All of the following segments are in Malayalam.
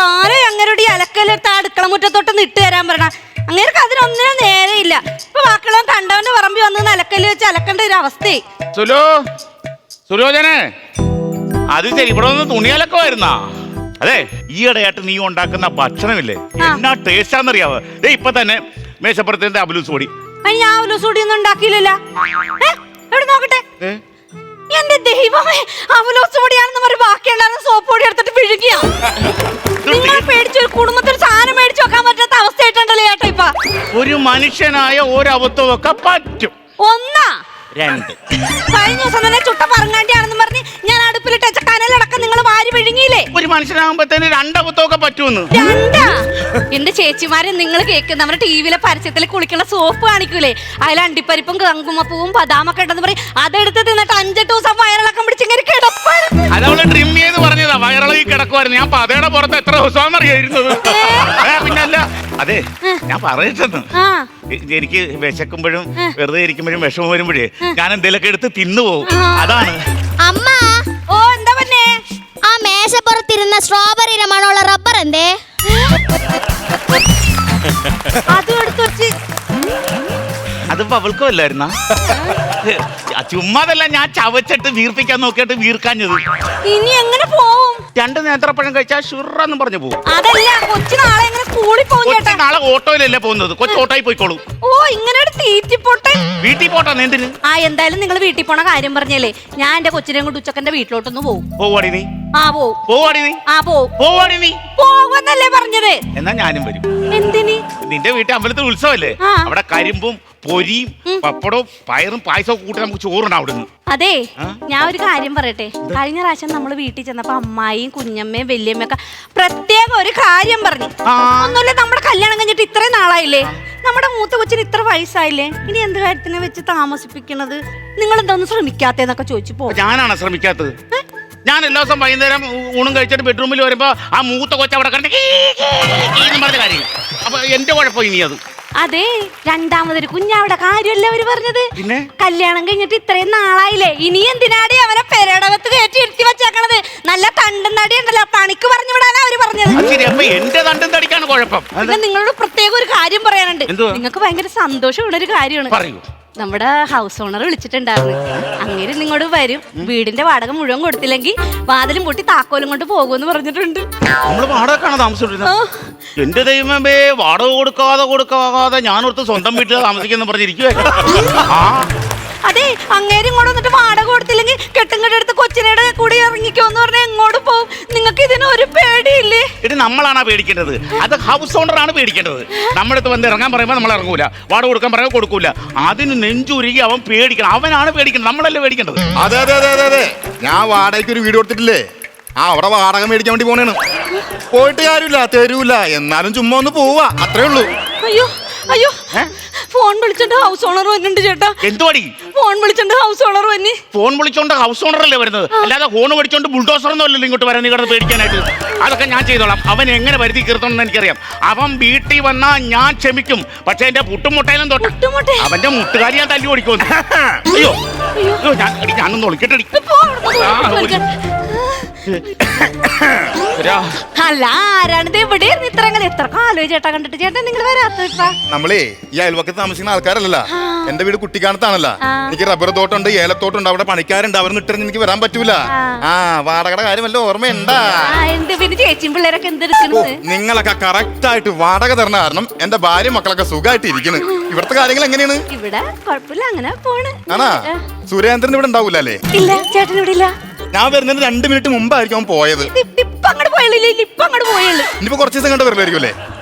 താനും അങ്ങനോട് ഈ അലക്കലെടുത്ത് അടുക്കള മുറ്റത്തോട്ട് ഇട്ട് തരാൻ പറയണ. അങ്ങേർക്ക് അതിനൊന്നിനും നേരെയില്ല. ഇപ്പൊ മക്കളും കണ്ടവന്റെ പറമ്പി വന്ന് അലക്കല് വെച്ച് അലക്കേണ്ട ഒരു അവസ്ഥയായി. സുലോചനെ, അത് ശരി, ഇവിടെ ഒന്ന് തുണിയലക്കമായിരുന്നാ? അതെ, ഈയിടെയായിട്ട് നീ ഉണ്ടാക്കുന്ന ഭക്ഷണമില്ലേ, എന്നാ ടേസ്റ്റാന്നറിയാവോ? ഇപ്പൊ തന്നെ മേശപ്പുറത്തിന്റെ അബലൂസ് പൊടി. ഞാൻ അബലൂസ് പൊടി ഒന്നും ഉണ്ടാക്കിയില്ലല്ലോ. എവിടെ നോക്കട്ടെ. എന്റെ ദൈവമേ, അബലൂസ് പൊടിയാണെന്ന് പറഞ്ഞ് ബാക്കിയുണ്ടായിരുന്ന സോപ്പ് പൊടി എടുത്തിട്ട് പിഴുകിയാ. നിങ്ങൾ പേടിച്ചൊരു കുടുംബത്തിൽ സാധനം മേടിച്ചു വെക്കാൻ പറ്റാത്ത അവസ്ഥയായിട്ടുണ്ടല്ലോ ചേട്ടാ ഇപ്പൊ. ഒരു മനുഷ്യനായ ഒരബദ്ധമൊക്കെ പറ്റും. ഒന്നാ രണ്ട്. കഴിഞ്ഞ ദിവസം തന്നെ ചുട്ട പറങ്ങാണ്ടിയാണെന്ന് പറഞ്ഞ് ഞാൻ അടുപ്പിലിട്ട് കനലടക്കം നിങ്ങൾ വാരി വിഴുങ്ങിയില്ലേ? ഒരു മനുഷ്യനാകുമ്പോഴത്തേന് രണ്ടബദ്ധമൊക്കെ പറ്റുമെന്ന്. രണ്ടാ? എന്റെ ചേച്ചിമാരെ നിങ്ങൾ കേൾക്കും, നമ്മുടെ ടിവിയിലെ പരസ്യത്തിൽ കുളിക്കുന്ന സോപ്പ് കാണിക്കൂലേ, അതിൽ അണ്ടിപ്പരിപ്പും കുങ്കുമപ്പൂവും ബദാമൊക്കെ ഉണ്ടെന്ന് പറയും. അതെടുത്ത് തിന്നിട്ട് 5-8 ദിവസം വയറിളക്കം പിടിച്ചിങ്ങനെ കിടപ്പായിരുന്നു. അതവള് ട്രിം ചെയ്ത് പറഞ്ഞതാ, വയറിളകി കിടക്കുമായിരുന്നു. ഞാൻ പതയുടെ പുറത്ത് എത്ര ദിവസമാണെന്ന് അറിയായിരുന്നത്. പിന്നല്ല, അതെ ഞാൻ പറയട്ടെന്ന്, എനിക്ക് വിശക്കുമ്പോഴും വെറുതെ ഇരിക്കുമ്പോഴും വിഷമം വരുമ്പോഴേ ഞാൻ എന്തെങ്കിലുമൊക്കെ എടുത്ത് തിന്നുപോകും. അതാണ്. അമ്മ, ഓ എന്താ പറഞ്ഞേ? ആ മേശപ്പുറത്തിരുന്ന സ്ട്രോബെറിയുടെ മണമുള്ള റബ്ബർ എന്തേ? അതും എടുത്ത് വെച്ച്. അതിപ്പോ അവൾക്കും അല്ലായിരുന്നാ? ചുമ്മാതല്ല, ഞാൻ ചവച്ചിട്ട് വീർപ്പിക്കാൻ നോക്കിയിട്ട് വീർക്കാഞ്ഞത്. ഇനി എങ്ങനെ പോവും? 2 നേന്ത്രപ്പഴം കഴിച്ചാൽ ഷുറെന്ന് പറഞ്ഞു പോകും. അതല്ല, കൊച്ചു നാളെ എങ്ങനെ സ്കൂളിൽ പോകും ചേട്ടാ? നാളെ ഓട്ടോയിലല്ലേ പോകുന്നത്, കൊച്ചു ഓട്ടോയിൽ പോയിക്കോളൂ. ഓ, ഇങ്ങനെ ഒരു തീറ്റിപ്പോട്ടെ. വീട്ടിൽ പോട്ടാ എന്തിന്? എന്തായാലും നിങ്ങൾ വീട്ടിൽ പോണ കാര്യം പറഞ്ഞല്ലേ, ഞാൻ എന്റെ കൊച്ചിനെ കൊണ്ട് ഉച്ചക്കന്റെ വീട്ടിലോട്ടൊന്ന് പോവും. പോവാടി നീ? പോവാടി നീ? പോകുന്നല്ലേ പറഞ്ഞത്? എന്നാ ഞാനും വരും. എന്തിന്? നിന്റെ വീട്ടിൽ അമ്പലത്തിൽ ഉത്സവല്ലേ, അവിടെ കരിമ്പും പൊരിയും പപ്പടവും പയറും പായസവും കൂട്ടി നമുക്ക് ചോറുണ്ടാവും അവിടുന്ന്. അതെ, ഞാൻ ഒരു കാര്യം പറയട്ടെ. കഴിഞ്ഞ പ്രാവശ്യം നമ്മൾ വീട്ടിൽ ചെന്നപ്പോ അമ്മായിയും കുഞ്ഞമ്മയും വല്യമ്മയൊക്കെ പ്രത്യേക ഒരു കാര്യം പറഞ്ഞു. ഒന്നുമില്ല, നമ്മുടെ കല്യാണം കഴിഞ്ഞിട്ട് ഇത്രയും നാളായില്ലേ, നമ്മുടെ മൂത്ത കൊച്ചിന് ഇത്ര വയസ്സായില്ലേ, ഇനി എന്ത് കാര്യത്തിനെ വെച്ച് താമസിപ്പിക്കണത്? നിങ്ങൾ എന്താന്ന് ശ്രമിക്കാത്തേന്നൊക്കെ ചോദിച്ചു പോ. ഞാനാണ് ശ്രമിക്കാത്തത്. ഞാൻ എല്ലാ ദിവസം വൈകുന്നേരം ഊണും കഴിച്ചിട്ട് ബെഡ്റൂമിൽ വരുമ്പോ ആ മൂത്ത കൊച്ച അവിടെ കണ്ടിട്ട് പറഞ്ഞ കാര്യം. അപ്പൊ എന്റെ കുഴപ്പം ഇനി അത്. അതെ, രണ്ടാമതൊരു കുഞ്ഞാവിടെ കാര്യമല്ല അവര് പറഞ്ഞത്. പിന്നെ കല്യാണം കഴിഞ്ഞിട്ട് ഇത്രയും നാളായില്ലേ, ഇനി എന്തിനാടി അവനെ പെരടകത്ത് കയറ്റി ഇരുത്തി വെച്ചേക്കണത്? നല്ല തണ്ടും തടി ഉണ്ടല്ലോ, പണിക്ക് പറഞ്ഞു വിടാനാ അവര് പറഞ്ഞത്. എന്റെ തണ്ടും തടിക്കാണ് കുഴപ്പം. പിന്നെ നിങ്ങളോട് പ്രത്യേക ഒരു കാര്യം പറയാനുണ്ട്. നിങ്ങൾക്ക് ഭയങ്കര സന്തോഷമുള്ള ഒരു കാര്യമാണ്. പറയൂ. നമ്മുടെ ഹൗസ് ഓണർ വിളിച്ചിട്ടുണ്ടായിരുന്നു. അങ്ങനെ നിങ്ങോട് വരും, വീടിന്റെ വാടക മുഴുവൻ കൊടുത്തില്ലെങ്കിൽ വാതിലും പൊട്ടി താക്കോലും കൊണ്ട് പോകുമെന്ന് പറഞ്ഞിട്ടുണ്ട്. നമ്മള് വാടകക്കാണ് താമസിച്ചോണ്ടിരുന്നത്. എന്റെ ദൈവമേ, വാടക കൊടുക്കാതെ ഞാനോർത്ത് സ്വന്തം വീട്ടിൽ താമസിക്കുന്ന പറഞ്ഞിരിക്കുവേ. അതെ, അങ്ങേരും ഇങ്ങോട്ട് വന്നിട്ട് വാടക കൊടുത്തില്ലെങ്കിൽ കെട്ടുങ്കടെടുത്ത് കൊച്ചിനയുടെ കൂടി ഇറങ്ങിക്കോന്ന് പറഞ്ഞാൽ എങ്ങോട്ട് പോകും? നിങ്ങൾക്ക് ഇതിനൊരു പേടിയില്ലേ? ഇത് നമ്മളാണ് പേടിക്കേണ്ടത്, അത് ഹൗസ് ഓണറാണ് പേടിക്കേണ്ടത്. നമ്മളടുത്ത് വന്ന് ഇറങ്ങാൻ പറയുമ്പോൾ നമ്മൾ ഇറങ്ങൂല, വാടക കൊടുക്കാൻ പറയുമ്പോൾ കൊടുക്കൂല. അതിന് നെഞ്ചുരുകി അവൻ പേടിക്കണം, അവനാണ് പേടിക്കേണ്ടത്, നമ്മളല്ലേ പേടിക്കേണ്ടത്. അതെ അതെ അതെ അതെ, ഞാൻ വാടകയ്ക്ക് ഒരു വീട് കൊടുത്തിട്ടില്ലേ, അവിടെ വാടക മേടിക്കാൻ വേണ്ടി പോണേണ്. പോയിട്ട് കാര്യമില്ല, തരൂല, എന്നാലും ചുമ്മാ ഒന്ന് പോവാ, അത്രേ ഉള്ളൂ. അയ്യോ, ഫോൺ വിളിച്ചോണ്ട് ഹൗസ് ഓണർ വരുന്നുണ്ട് ചേട്ടാ. എന്തുവാടി? ഫോൺ വിളിച്ചോണ്ട് ഹൗസ് ഓണർ വന്നി. ഫോൺ വിളിച്ചോണ്ട് ഹൗസ് ഓണർ അല്ലേ വരുന്നത്, അല്ലാതെ ഫോൺ വിളിച്ചോണ്ട് ബുൾഡോസർ ഒന്നുമല്ലല്ലോ ഇങ്ങോട്ട് വരാൻ. നീ കിടന്ന് പേടിക്കാനായിട്ട് അതൊക്കെ ഞാൻ ചെയ്തോളാം. അവൻ എങ്ങനെ വരുത്തി കീർത്തണമെന്ന് എനിക്കറിയാം. അവൻ വീട്ടിൽ വന്നാ ഞാൻ ക്ഷമിക്കും, പക്ഷെ എന്റെ പുട്ടുമുട്ടയിലും തൊട്ട് അവന്റെ മുട്ടുകാരി ഞാൻ തല്ലി ഓടിക്കുന്നു. അയ്യോ ഞാനൊന്ന് ഒളിക്കട്ടെ. അല്ല, ആരാണിത് ഇവിടെ എത്ര കാലോ ചേട്ടാ കണ്ടിട്ട്? ചേട്ടാ നിങ്ങൾ വരാത്ത? നമ്മളേ ഈ അയൽവക്കത്ത് താമസിക്കുന്ന ആൾക്കാരല്ല, എന്റെ വീട് കുട്ടിക്കാനത്താണല്ല. എനിക്ക് റബ്ബർ തോട്ടമുണ്ട്, ഏലത്തോട്ടമുണ്ട്, അവിടെ പണിക്കാരുണ്ട്. അവർ നിട്ടിറങ്ങി എനിക്ക് വരാൻ പറ്റൂല. വാടകയുടെ കാര്യമല്ലോ ഓർമ്മയുണ്ടാ? പിന്നെ ചേച്ചിയും പിള്ളേരൊക്കെ എന്തെടുക്കുന്നത്? നിങ്ങളൊക്കെ കറക്റ്റ് ആയിട്ട് വാടക തരണ കാരണം എന്റെ ഭാര്യ മക്കളൊക്കെ സുഖമായിട്ട് ഇരിക്കുന്നു. ഇവിടുത്തെ കാര്യങ്ങൾ എങ്ങനെയാണ്? ഇവിടെ കുഴപ്പമില്ല, അങ്ങനെ പോണ്. ആണാ? സുരേന്ദ്രൻ ഇവിടെ ഉണ്ടാവൂല അല്ലേ? ഇല്ല, ചേട്ടൻ ഇവിടെ ഇല്ല. ഞാൻ വരുന്നതിന് 2 മിനിറ്റ് മുമ്പായിരിക്കും അവൻ പോയത്. ഇനിയിപ്പോ കുറച്ച് ദിവസം കണ്ട് വരില്ലായിരിക്കും അല്ലേ?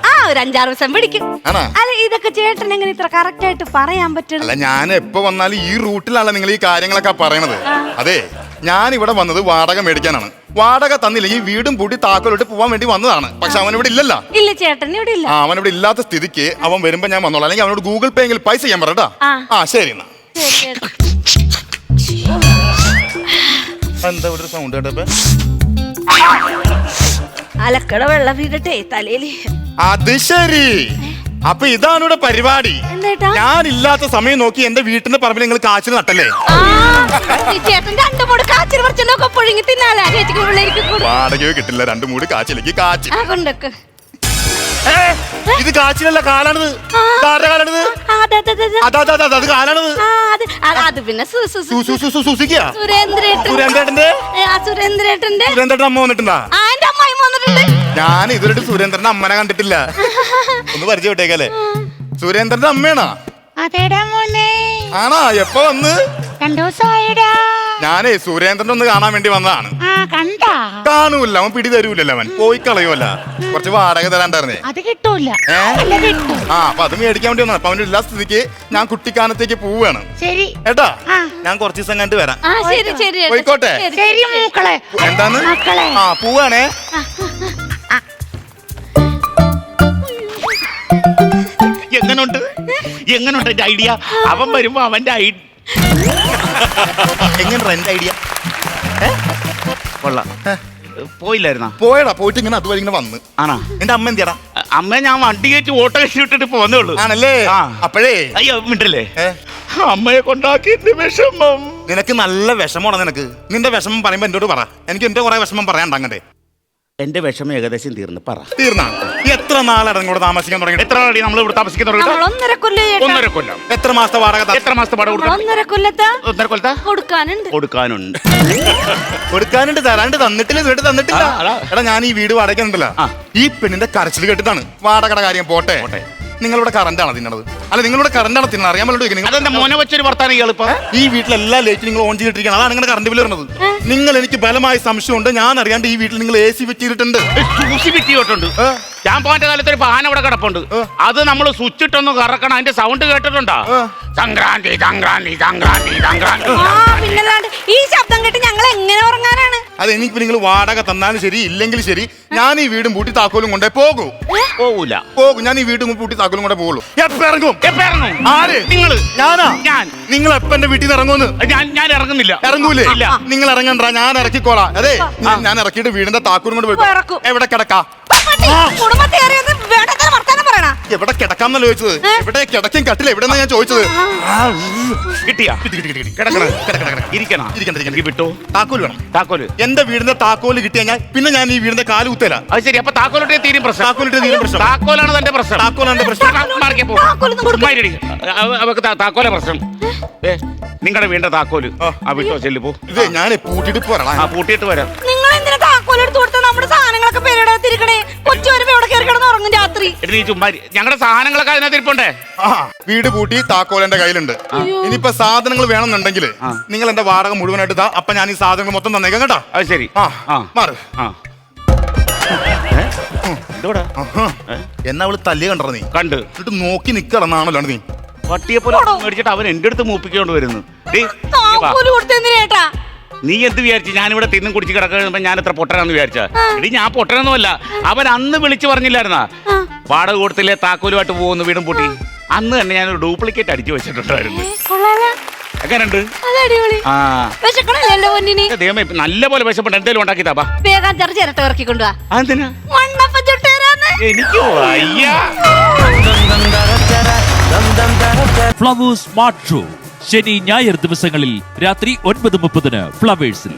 ഒരു 5-6 ദിവസം പിടിക്കും. അല്ല, ഇതൊക്കെ ചേട്ടൻ എങ്ങനെ ഇത്ര കറക്റ്റ് ആയിട്ട് പറയാൻ പറ്റും? അല്ല, ഞാൻ എപ്പോ വന്നാലും ഈ റൂട്ടിലാണ് നിങ്ങൾ ഈ കാര്യങ്ങളൊക്കെ പറയണത്. അതെ, ഞാൻ ഇവിടെ വന്നത് വാടക മേടിക്കാനാണ്. വാടക തന്നില്ലെങ്കിൽ വീടും പൂട്ടി താക്കോലിട്ട് പോവാൻ വേണ്ടി വന്നതാണ്. പക്ഷെ അവൻ ഇവിടെ ഇല്ലല്ലോ. ഇല്ല, ചേട്ടൻ ഇവിടെ ഇല്ല. അവൻ ഇവിടെ ഇല്ലാത്ത സ്ഥിതിക്ക് അവൻ വരുമ്പോ ഞാൻ വന്നോളാം. അല്ലെങ്കിൽ അവനോട് ഗൂഗിൾ പേ എങ്കിലും പൈസ ചെയ്യാൻ പറയട്ടാ. ശരി എന്നാ. എന്താ ഇവിടെ സൗണ്ട് കേട്ടപ്പോ? അലക്കട വെള്ളം വീഴട്ടെ തലയില്. അത് ശരി, അപ്പൊ ഇതാണ് ഇവിടെ പരിപാടി. എന്തേട്ടാ? ഞാനില്ലാത്ത സമയം നോക്കി എന്റെ വീട്ടിന്റെ പറമ്പിൽ നിങ്ങൾ കാച്ചിൽ നട്ടല്ലേ? ഈ ചേട്ടൻ 2 മൂട് കാച്ചിൽ പറിച്ചൊക്കെ പുഴുങ്ങി തിന്നാലാ ചേച്ചിക്ക് പിള്ളേർക്ക് കൊടുക്കും. വാടകയോ കിട്ടില്ല, 2 മൂട് കാച്ചിലേക്ക് കാച്ചിൽ. ആ കൊണ്ടൊക്കെ ഇത് കാച്ചിലല്ല, കാലാണിത്. ആരുടെ കാലാണിത്? അത് കാലാണിത്. അത് പിന്നെ സുസുക്കിയാ? സുരേന്ദ്രേട്ടന്റെ സുരേന്ദ്രേട്ടൻ അമ്മ വന്നിട്ടുണ്ടാ? എന്റെ അമ്മായി വന്നിട്ടുണ്ട്. ഞാൻ ഇതുവരെ സുരേന്ദ്രന്റെ അമ്മനെ കണ്ടിട്ടില്ല. ഒന്ന് പരിചയപ്പെട്ടേക്കല്ലേ? സുരേന്ദ്രന്റെ അമ്മയാണോ? അതേടാ മോനെ. ആണോ? എപ്പോ വന്ന്? 2 ദിവസമായിടാ. ഞാനേ സുരേന്ദ്രനെ ഒന്ന് കാണാൻ വേണ്ടി വന്നതാണ്. കണ്ടാ? കാണൂല്ല, അവൻ പിടി തരൂലല്ലോ, അവൻ പോയി കളയുമല്ല. കുറച്ച് വാടക തരാണ്ടായിരുന്നേ. അത് കിട്ടൂല. കിട്ടും. അപ്പൊ അത് മേടിക്കാൻ വേണ്ടി വന്നത്. അപ്പൊ അവന്റെ എല്ലാ സ്ഥിതിക്ക് ഞാൻ കുട്ടിക്കാനത്തേക്ക് പോവുകയാണ്. ശരി ഏട്ടാ, ഞാൻ കുറച്ച് ദിവസം കണ്ടു വരാം. ശരി പോയിക്കോട്ടെ. ശരി മൂക്കളെ. എന്താന്ന്? മക്കളെ. പോവാണേ. എങ്ങനുണ്ട് എന്റെ ഐഡിയ? അവൻ വരുമ്പോ അവന്റെ എങ്ങനെ എന്റെ ഐഡിയ? കൊള്ളാം. പോയില്ലായിരുന്നാ? പോയടാ, പോയിട്ട് ഇങ്ങനെ അതുവരെ ഇങ്ങനെ വന്ന്. ആണോ? എന്റെ അമ്മ എന്തിയാടാ? അമ്മ ഞാൻ വണ്ടി കയറ്റി ഓട്ടോ കയറ്റി വിട്ടിട്ട് ഇപ്പൊ വന്നേ ഉള്ളൂ. ആണല്ലേ? അപ്പോഴേ അയ്യോ മിണ്ടല്ലേ, അമ്മയെ കൊണ്ടാക്കി വിഷമം. നിനക്ക് നല്ല വിഷമമാണ്. നിനക്ക് നിന്റെ വിഷമം പറയുമ്പോ എന്നോട് പറ. എനിക്ക് എന്റെ കുറെ വിഷമം പറയാണ്ട്. അങ്ങനെ എന്റെ വിഷമം ഏകദേശം തീർന്നു. പറ. തീർന്നാ? എത്ര നാളാണ് ഇങ്ങോട്ട് താമസിക്കാൻ തുടങ്ങി? എത്ര നാളായി നമ്മൾ ഇവിടെ താമസിക്കാൻ തുടങ്ങി? 1.5 കൊല്ലം. എത്ര മാസത്തെ വാടക? എത്ര മാസത്തെ വാടക കൊടുക്കണം? 1.5 കൊല്ലത്താ 1.5 കൊല്ലത്താ കൊടുക്കാനുണ്ട്. കൊടുക്കാനുണ്ട്. തരാണ്ട് തന്നിട്ടില്ല. വീട് തന്നിട്ടില്ല. എടാ, ഞാൻ ഈ വീട് വാടക ഉണ്ടല്ലോ, ഈ പെണ്ണിന്റെ കരച്ചിൽ കേട്ടിട്ടാണ് വാടകയുടെ കാര്യം. പോട്ടെ, നിങ്ങളുടെ കറണ്ടാണ് തിന്നണത്. അല്ല, നിങ്ങളുടെ കറണ്ടാണ് തിന്നണത്. അറിയാൻ പറ്റും. അതെന്താ മോനെ വെച്ചൊരു വർത്താനം ഇയാളിപ്പോ? ഈ വീട്ടിലെല്ലാ ലൈറ്റും നിങ്ങൾ ഓൺ ചെയ്തിട്ടിരിക്കണം. അതാണ് നിങ്ങളുടെ കറണ്ട് ബില്ല് വരുന്നത്. നിങ്ങൾ, എനിക്ക് ബലമായ സംശയമുണ്ട്, ഞാൻ അറിയാണ്ട് ഈ വീട്ടിൽ നിങ്ങൾ AC ഫിറ്റ് ചെയ്തിട്ടുണ്ട്. ഞാൻ പോന്റെ കാലത്ത് ഒരു പാന ഇവിടെ കിടപ്പുണ്ട്. അത് നമ്മൾ സ്വിച്ച് ഇട്ടൊന്ന് കറക്കണം. അതിന്റെ സൗണ്ട് കേട്ടിട്ടുണ്ടോ? സംക്രാന്തി സംക്രാന്തി സംക്രാന്തി സംക്രാന്തി. പിന്നല്ലാണ്ട് ഈ ശബ്ദം കേട്ട് ഞങ്ങൾ എങ്ങനെ ഉറങ്ങാനാണ്? അത് എനിക്ക് നിങ്ങൾ വാടക തന്നാലും ശരി, ഇല്ലെങ്കിൽ ശരി, ഞാൻ ഈ വീടും പൂട്ടി താക്കോലും കൊണ്ടേ പോകും. ഞാൻ ഈ വീടും പൂട്ടി താക്കോലും കൊണ്ടേ പോകുള്ളൂ. എപ്പ ഇറങ്ങും? ആര്? നിങ്ങള്? ഞാനാ? ഞാൻ. നിങ്ങൾ എപ്പ എന്റെ വീട്ടിൽ നിന്ന് ഇറങ്ങുമെന്ന്? ഞാൻ ഇറങ്ങുന്നില്ല. ഇറങ്ങൂലേ? ഇല്ല. നിങ്ങൾ ഇറങ്ങണ്ട, ഞാൻ ഇറക്കിക്കോളാം. അതെ, ഞാൻ ഇറക്കിയിട്ട് വീടിന്റെ താക്കോലും കൊണ്ട് പോയി. എവിടെ കിടക്കാ? എവിടെ കിടക്കാന്നല്ലോ ചോദിച്ചത്. എവിടെ കിടക്കും കട്ടിൽ എവിടെന്നാ ഞാൻ ചോദിച്ചത്. കിട്ടിയാ? വിട്ടോ? താക്കോല് വേണം. താക്കോല്? എന്റെ വീടിന്റെ താക്കോല് കിട്ടിയാൽ പിന്നെ ഞാൻ ഈ വീടിന്റെ കാല് കുത്തല. അത് ശരി. അപ്പൊ താക്കോലിട്ടേ തീരും പ്രശ്നം. താക്കോലിട്ട് തീരും പ്രശ്നം. താക്കോലാണ് തന്റെ പ്രശ്നം. താക്കോലാണ് പ്രശ്നം. അവക്ക് താക്കോല പ്രശ്നം. നിങ്ങളുടെ വീടിന്റെ താക്കോല് വിട്ടോ, ചെല്ലു പോ. ഇത് ഞാൻ പൂട്ടിട്ട് പോരാ. പൂട്ടിയിട്ട് വരാം. നിങ്ങൾ എന്തിനാ താക്കോലെടുത്ത് കൊടുത്ത? നമ്മുടെ സാധനങ്ങളൊക്കെ പേരിടാതിരിക്കണേ. കൊച്ചു വരുമ്പോ ഇവിടെ കയറി കിടന്ന് ഉറങ്ങും രാത്രി. നീ ചുമ്മാ. ഞങ്ങളുടെ സാധനങ്ങളൊക്കെ അതിനകത്ത് ഇരിപ്പുണ്ടേ. വീട് പൂട്ടി താക്കോൽ എന്റെ കയ്യിലുണ്ട്. ഇനിയിപ്പോ സാധനങ്ങൾ വേണമെന്നുണ്ടെങ്കിൽ നിങ്ങൾ എന്റെ വാടക മുഴുവനായിട്ട് താ. അപ്പൊ ഞാൻ ഈ സാധനങ്ങൾ മൊത്തം തന്നേക്കാം കേട്ടോ. അത് ശരി. മാറ്. എന്നാ അവള് തല്ലി കണ്ടോ നീ? കണ്ട്. എന്നിട്ട് നോക്കി നിക്കടന്നാണല്ലോ നീ. പട്ടിയെ പോലെ മേടിച്ചിട്ട് അവൻ എന്റെ അടുത്ത് മൂപ്പിക്കൊണ്ട് വരുന്നു. നീ എന്ത് വിചാരിച്ചു? ഞാനിവിടെ തിന്നും കുടിച്ച് കിടക്കുമ്പോ ഞാൻ എത്ര പൊട്ടനാന്ന് വിചാരിച്ച? എടി, ഞാൻ പൊട്ടനൊന്നുമല്ല. അവൻ അന്ന് വിളിച്ചു പറഞ്ഞില്ലായിരുന്നാ വാടക കൊടുത്തില്ലേ താക്കോലുമായിട്ട് പോകുന്നു വീടും പൂട്ടി? അന്ന് തന്നെ ഞാനൊരു ഡ്യൂപ്ലിക്കേറ്റ് അടിച്ചു വെച്ചിട്ടുണ്ടായിരുന്നു. എങ്ങനെയുണ്ട്? ദൈവമേ, നല്ല പോലെ വിശപ്പുണ്ട്. എന്തേലും ഉണ്ടാക്കി താപ്പാ. ചിരട്ട ഇറക്കി കൊണ്ടുവാ. എന്തിനാ? എനിക്ക് വയ്യ. ഫ്ലവേഴ്സ് സ്മാർട്ട് ഷോ ശനി ഞായർ ദിവസങ്ങളിൽ രാത്രി 9:30 ഫ്ലവേഴ്സിൽ.